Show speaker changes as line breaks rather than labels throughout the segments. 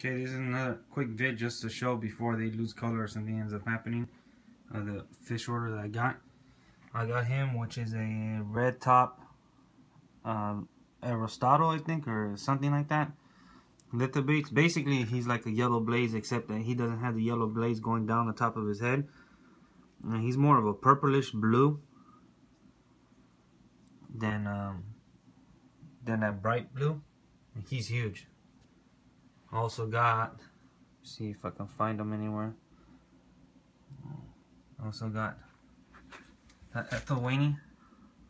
Okay, this is another quick vid just to show before they lose color or something ends up happening. The fish order that I got him, which is a red top aristo, I think, or something like that. Lithobates. Basically, he's like a yellow blaze, except that he doesn't have the yellow blaze going down the top of his head. And he's more of a purplish blue than that bright blue. And he's huge. Also got, see if I can find him anywhere. Also got that ethelwaynne.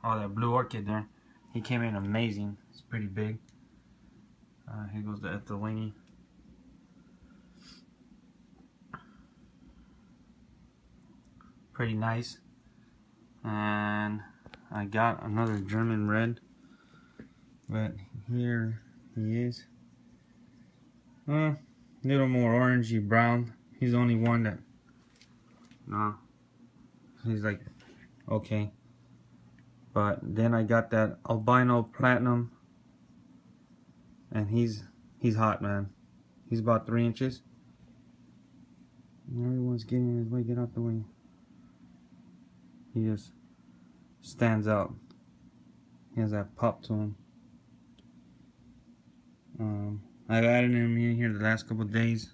Oh, that blue orchid there. He came in amazing. It's pretty big. Here goes the ethelwaynne. Pretty nice. And I got another German red. But here he is. A little more orangey brown. He's the only one that, no, he's like okay. But then I got that albino platinum, and he's hot, man. He's about 3 inches. Everyone's getting in his way. Get out the way. He just stands out. He has that pop to him. I've added him in here the last couple of days.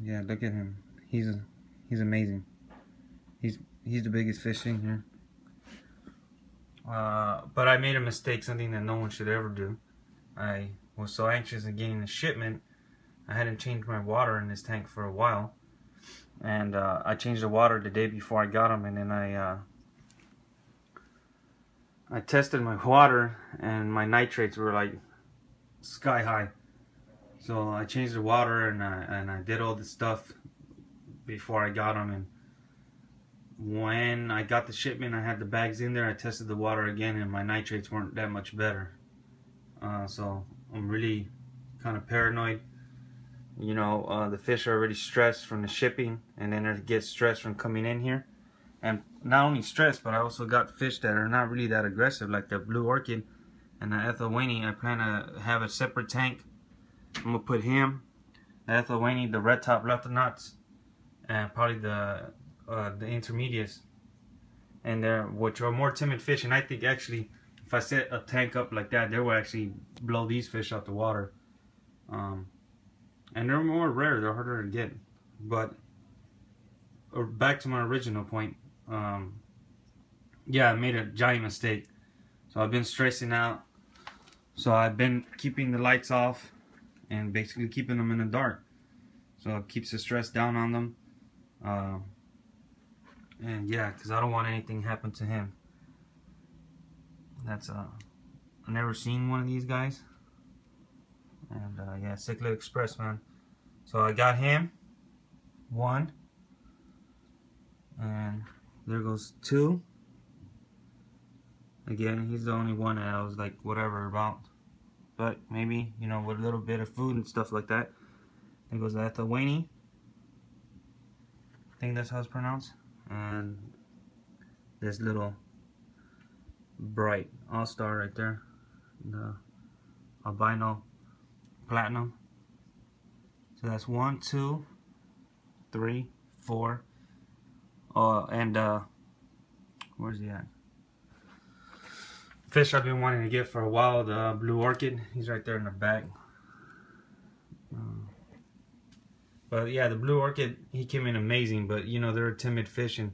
Yeah, look at him. He's amazing. He's the biggest fish in here. But I made a mistake, something that no one should ever do. I was so anxious in getting the shipment, I hadn't changed my water in this tank for a while. And I changed the water the day before I got him, and then I tested my water, and my nitrates were like sky high. So I changed the water, and I did all this stuff before I got them. And when I got the shipment, I had the bags in there. I tested the water again, and my nitrates weren't that much better. So I'm really kind of paranoid. You know, the fish are already stressed from the shipping, and then they get stressed from coming in here. And not only stressed, but I also got fish that are not really that aggressive, like the blue orchid and the ethelwaynne. I plan to have a separate tank. I'm gonna put him, the ethelwaynne, the red top lethanots, and probably the intermediates, and they're, which are more timid fish. And I think actually, if I set a tank up like that, they will actually blow these fish out the water. And they're more rare. They're harder to get. But back to my original point. Yeah, I made a giant mistake. So I've been stressing out. So I've been keeping the lights off and basically keeping them in the dark. So it keeps the stress down on them. And yeah, because I don't want anything to happen to him. That's I've never seen one of these guys. And yeah, Cichlid Express, man. So I got him. 1. And there goes 2. Again, he's the only one that I was like whatever about. But maybe, you know, with a little bit of food and stuff like that. There goes the ethelwaynne. I think that's how it's pronounced. And this little bright all-star right there. The albino platinum. So that's 1, 2, 3, 4. And where's he at? Fish I've been wanting to get for a while, the blue orchid. He's right there in the back. But yeah, the blue orchid, he came in amazing. But you know, they're a timid fish, and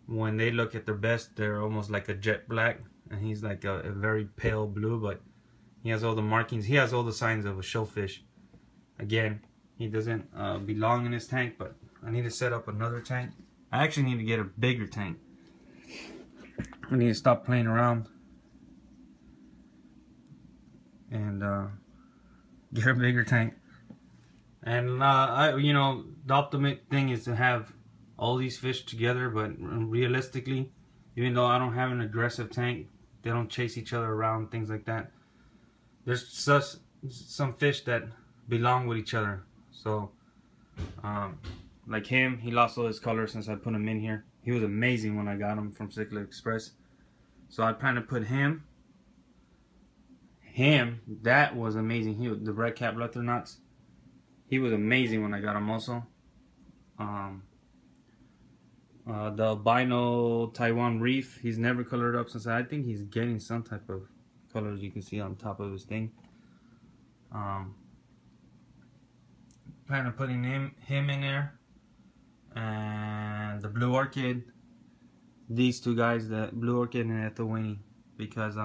when they look at their best, they're almost like a jet black, and he's like a very pale blue. But he has all the markings. He has all the signs of a shellfish. Again, he doesn't belong in this tank, but I need to set up another tank. I actually need to get a bigger tank. I need to stop playing around and get a bigger tank. And you know, the ultimate thing is to have all these fish together. But realistically, even though I don't have an aggressive tank, they don't chase each other around, things like that. There's some fish that belong with each other. So like him, he lost all his color since I put him in here. He was amazing when I got him from Cichlid Express. So I plan to put him, him, that was amazing. The red cap leathernecks, he was amazing when I got him also. The albino Taiwan reef, he's never colored up since. I think he's getting some type of colors you can see on top of his thing. Plan on putting him in there, and the blue orchid, these two guys, the blue orchid and ethelwaynne, because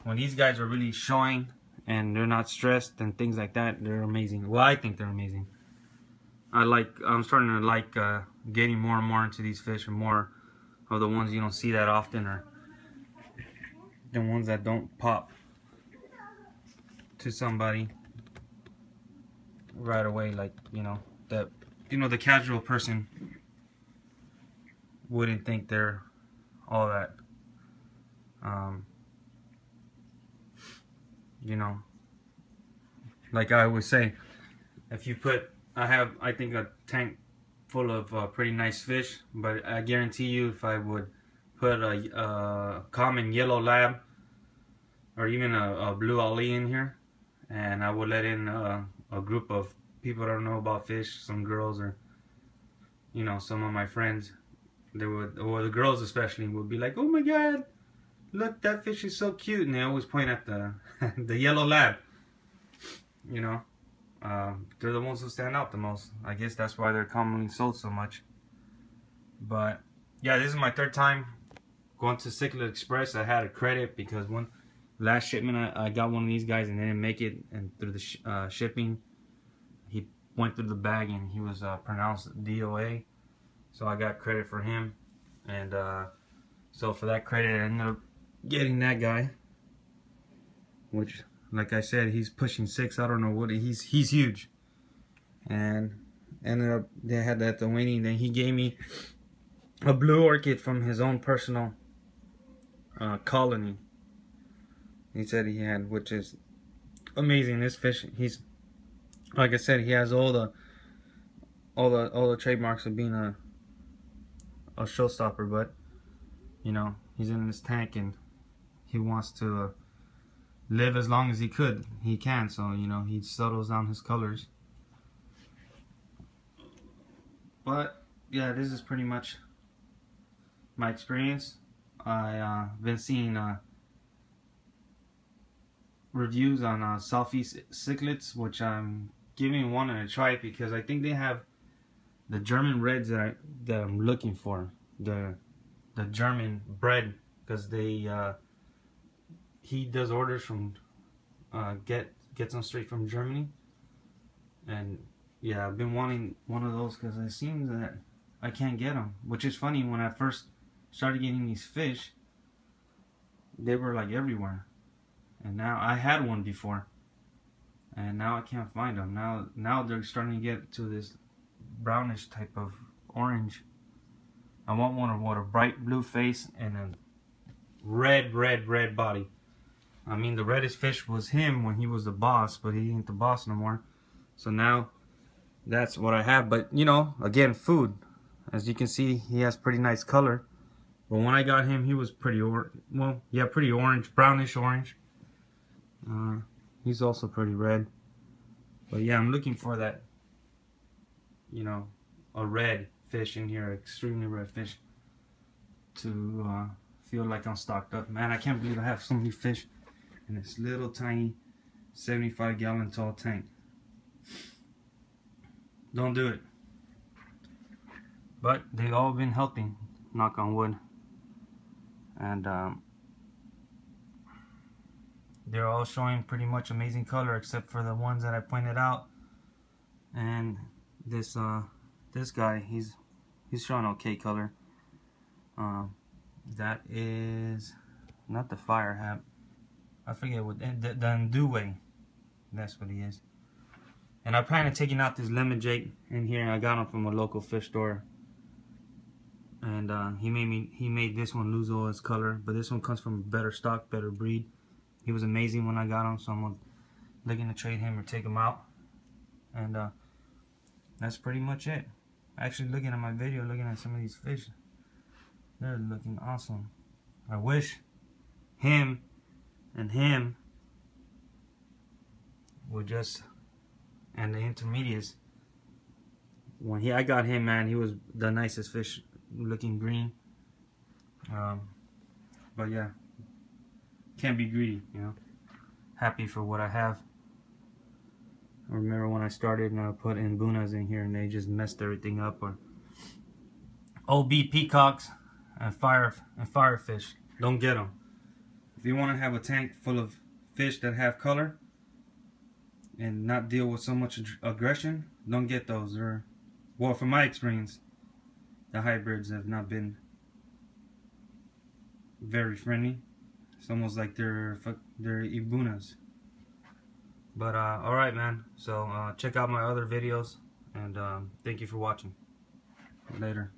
when these guys are really showing and they're not stressed and things like that, they're amazing. Well, I think they're amazing. I'm starting to like getting more and more into these fish, and more of the ones you don't see that often, or the ones that don't pop to somebody right away, like, that the casual person wouldn't think they're all that. Like I always say, if you put, I think a tank full of pretty nice fish, but I guarantee you if I would put a common yellow lab or even a blue ollie in here, and I would let in a group of people that don't know about fish, some girls, or some of my friends, they would, or the girls especially, would be like, oh my god, look, that fish is so cute, and they always point at the the yellow lab. They're the ones who stand out the most. I guess that's why they're commonly sold so much. But yeah, this is my third time going to Cichlid Express. I had a credit because last shipment I got one of these guys and they didn't make it, and through the shipping he went through the bag and he was pronounced DOA, so I got credit for him, and so for that credit I ended up getting that guy, which, like I said, he's pushing 6. I don't know what he's huge. And ended up, they had that the winning. Then he gave me a blue orchid from his own personal colony. He said he had, which is amazing. This fish, he's, like I said, he has all the trademarks of being a showstopper, but he's in this tank and he wants to live as long as he can, so he settles down his colors. But yeah, this is pretty much my experience. I've been seeing reviews on Southeast Cichlids, which I'm giving one a try because I think they have the German reds that I'm looking for, the German bred, because he does orders from gets them straight from Germany, and yeah, I've been wanting one of those because it seems that I can't get them, which is funny. When I first started getting these fish, they were like everywhere, and now I had one before, and now I can't find them. Now they're starting to get to this brownish type of orange. I want one with a bright blue face and a red body. I mean, the reddest fish was him when he was the boss, but he ain't the boss no more. So now that's what I have. But again, food. As you can see, he has pretty nice color. But when I got him, he was pretty pretty orange, brownish orange. He's also pretty red. But yeah, I'm looking for that, a red fish in here, extremely red fish, to feel like I'm stocked up. Man, I can't believe I have so many fish in this little tiny 75-gallon tall tank. Don't do it. But they've all been healthy, knock on wood. And they're all showing pretty much amazing color, except for the ones that I pointed out. And this guy, he's showing okay color. That is not the fire hat. I forget what, the Nduwe. That's what he is. And I plan on taking out this lemon jake in here. I got him from a local fish store. And he made this one lose all his color. But this one comes from better stock, better breed. He was amazing when I got him, so I'm looking to trade him or take him out. And that's pretty much it. Actually, looking at my video, looking at some of these fish, they're looking awesome. I wish him and him with just, and the intermediates. When I got him, man, he was the nicest fish, looking green. But yeah, can't be greedy, you know. Happy for what I have. I remember when I started and I put in bunas in here and they just messed everything up. Or OB peacocks and firefish, don't get them. If you want to have a tank full of fish that have color and not deal with so much aggression, don't get those. Or, well, from my experience, the hybrids have not been very friendly. It's almost like they're ibunas. But alright, man, so check out my other videos, and thank you for watching. Later.